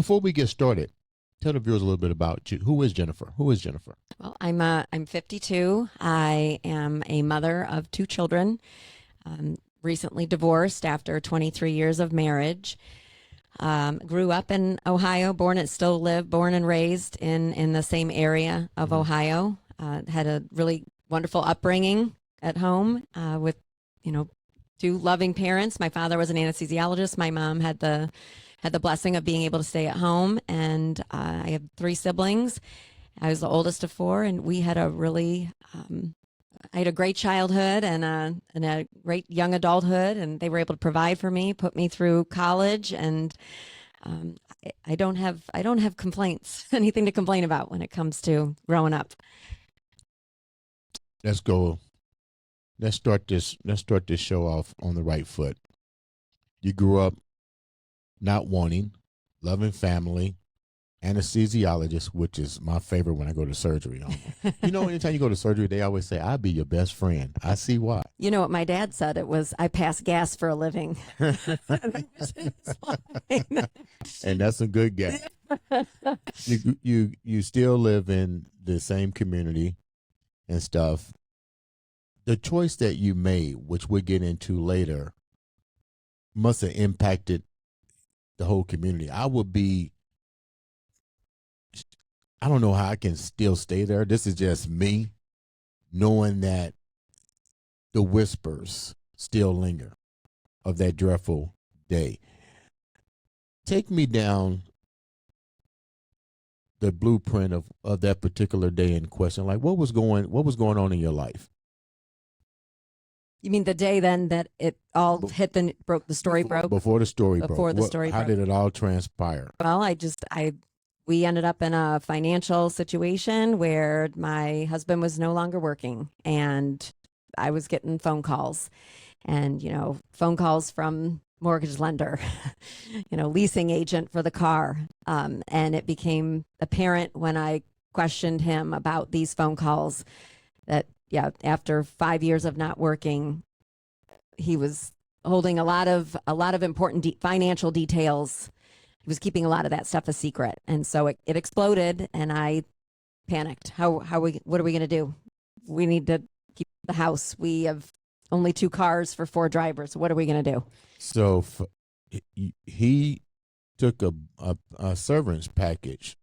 Before we get started, tell the viewers a little bit about you. Who is Jennifer? Who is Jennifer? Well, I'm 52. I am a mother of 2 children. Recently divorced after 23 years of marriage. Grew up in Ohio, born and raised in the same area of Ohio. Had a really wonderful upbringing at home with, 2 loving parents. My father was an anesthesiologist. My mom had the blessing of being able to stay at home, and I have 3 siblings. I was the oldest of 4, and we had a really I had a great childhood and a great young adulthood, and they were able to provide for me, put me through college, and I don't have complaints, anything to complain about when it comes to growing up. Let's go. Let's start this show off on the right foot. You grew up not wanting, loving family, anesthesiologist, which is my favorite when I go to surgery. Anytime you go to surgery, they always say, "I'll be your best friend." I see why. You know what my dad said? It was, "I pass gas for a living." And that's a good gas. You still live in the same community and stuff. The choice that you made, which we'll get into later, must have impacted the whole community. I don't know how I can still stay there. This is just me knowing that the whispers still linger of that dreadful day. Take me down the blueprint of that particular day in question. Like, what was going on in your life? You mean the day then that it all hit the story broke? Before the story broke. Before the story broke. How did it all transpire? Well, we ended up in a financial situation where my husband was no longer working, and I was getting phone calls, and phone calls from mortgage lender, leasing agent for the car, and it became apparent when I questioned him about these phone calls that after 5 years of not working, he was holding a lot of important financial details. He was keeping a lot of that stuff a secret. And so it exploded, and I panicked. What are we going to do? We need to keep the house. We have only 2 cars for 4 drivers. What are we going to do? So he took a severance package,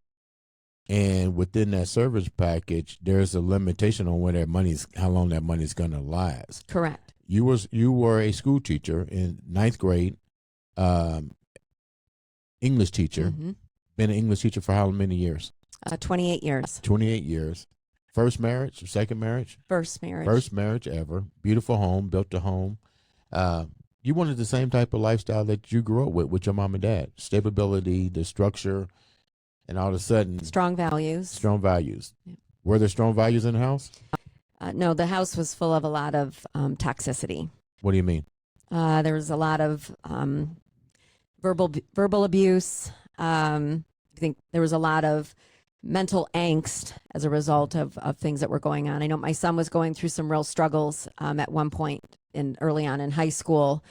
and within that severance package, there's a limitation on how long that money's going to last. Correct. You were a school teacher in 9th grade. English teacher. Mm-hmm. Been an English teacher for how many years? 28 years. 28 years. First marriage or second marriage? First marriage. First marriage ever. Beautiful home, built a home. You wanted the same type of lifestyle that you grew up with your mom and dad. Stability, the structure, and all of a sudden. Strong values. Strong values. Yeah. Were there strong values in the house? No, the house was full of a lot of toxicity. What do you mean? There was a lot of verbal abuse. I think there was a lot of mental angst as a result of things that were going on. I know my son was going through some real struggles at one point early on in high school.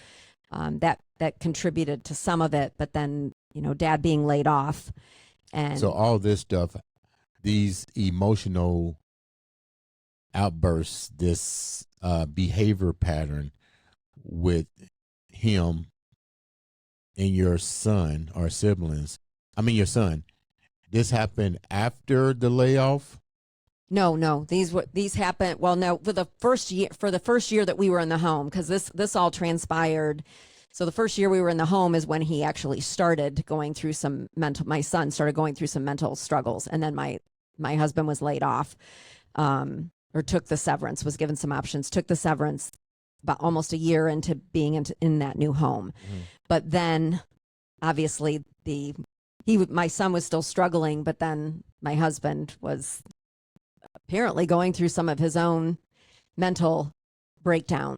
That contributed to some of it, but then dad being laid off, and so all this stuff, these emotional outbursts, this behavior pattern with him and your son or siblings. I mean, your son. This happened after the layoff? No. These happened. Well, no, for the first year that we were in the home, because this all transpired. So the first year we were in the home is when he actually started going through my son started going through some mental struggles, and then my husband was laid off, or took the severance, was given some options, took the severance about almost a year into being in that new home. Mm-hmm. But then obviously my son was still struggling, but then my husband was apparently going through some of his own mental breakdown.